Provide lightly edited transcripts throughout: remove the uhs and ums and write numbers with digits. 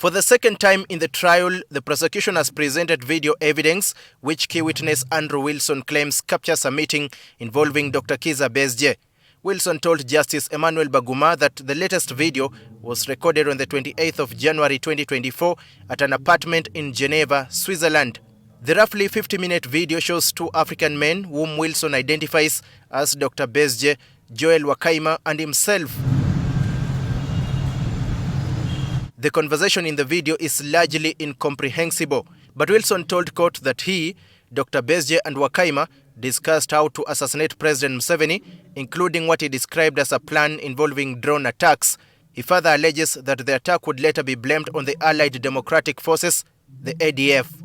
For the second time in the trial, the prosecution has presented video evidence which key witness Andrew Wilson claims captures a meeting involving Dr Kizza Besigye. Wilson told Justice Emmanuel Baguma that the latest video was recorded on the 28th of January 2024 at an apartment in Geneva, Switzerland. The roughly 50-minute video shows two African men whom Wilson identifies as Dr Besigye, Joel Wakaima and himself. The conversation in the video is largely incomprehensible, but Wilson told court that he, Dr Besigye and Wakaima discussed how to assassinate President Museveni, including what he described as a plan involving drone attacks. He further alleges that the attack would later be blamed on the Allied Democratic Forces, the ADF.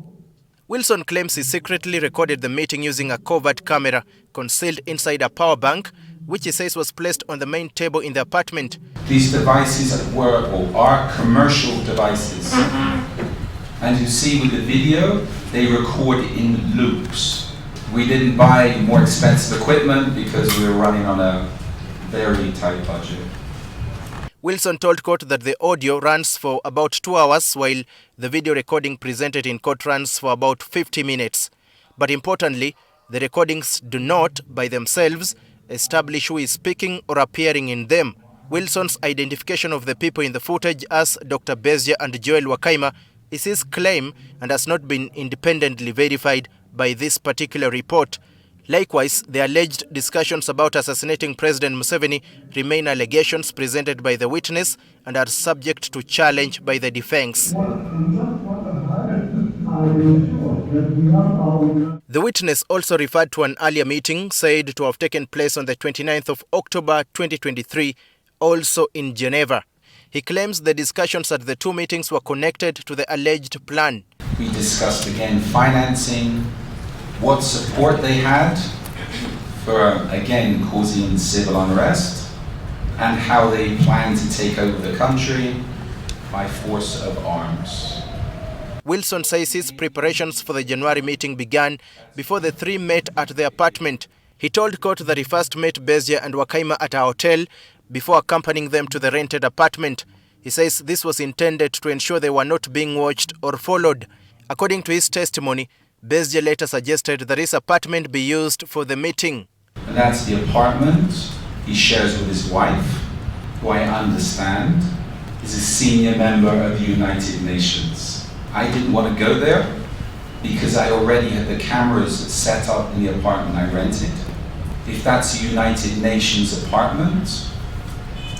Wilson claims he secretly recorded the meeting using a covert camera concealed inside a power bank, which he says was placed on the main table in the apartment. These devices were or are commercial devices. And you see with the video, they record in loops. We didn't buy more expensive equipment because we were running on a very tight budget. Wilson told court that the audio runs for about 2 hours, while the video recording presented in court runs for about 50 minutes. But importantly, the recordings do not, by themselves, establish who is speaking or appearing in them. Wilson's identification of the people in the footage as Dr Besigye and Joel Wakaima is his claim and has not been independently verified by this particular report. Likewise, the alleged discussions about assassinating President Museveni remain allegations presented by the witness and are subject to challenge by the defense. The witness also referred to an earlier meeting said to have taken place on the 29th of October 2023, also in Geneva. He claims the discussions at the two meetings were connected to the alleged plan. We discussed again financing, what support they had for, again, causing civil unrest, and how they plan to take over the country by force of arms. Wilson says his preparations for the January meeting began before the three met at the apartment. He told court that he first met Besigye and Wakaima at a hotel before accompanying them to the rented apartment. He says this was intended to ensure they were not being watched or followed. According to his testimony, Besigye later suggested that his apartment be used for the meeting. And that's the apartment he shares with his wife, who I understand is a senior member of the United Nations. I didn't want to go there because I already had the cameras set up in the apartment I rented. If that's a United Nations apartment,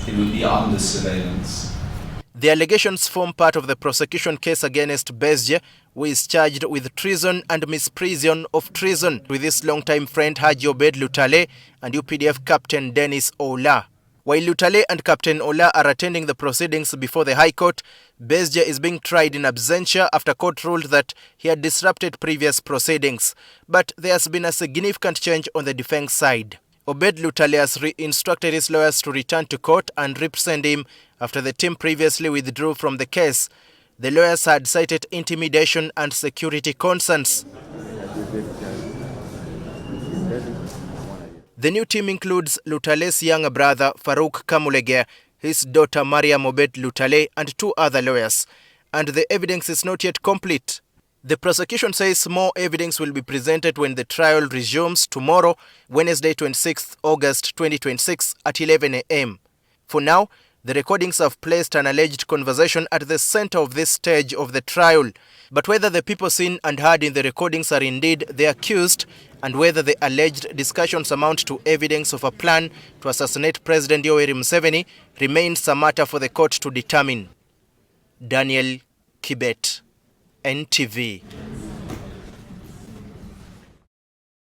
it would be under surveillance. The allegations form part of the prosecution case against Besigye, who is charged with treason and misprision of treason with his longtime friend Haji Obed Lutale and UPDF Captain Dennis Oola. While Lutale and Captain Oola are attending the proceedings before the High Court, Besigye is being tried in absentia after court ruled that he had disrupted previous proceedings. But there has been a significant change on the defense side. Obed Lutale has re-instructed his lawyers to return to court and represent him after the team previously withdrew from the case. The lawyers had cited intimidation and security concerns. The new team includes Lutale's younger brother Farouk Kamulegea, his daughter Mariam Obed Lutale and two other lawyers. And the evidence is not yet complete. The prosecution says more evidence will be presented when the trial resumes tomorrow, Wednesday 26th August 2026 at 11 a.m. For now, the recordings have placed an alleged conversation at the center of this stage of the trial. But whether the people seen and heard in the recordings are indeed the accused, and whether the alleged discussions amount to evidence of a plan to assassinate President Yoweri Museveni remains a matter for the court to determine. Daniel KIBET, NTV.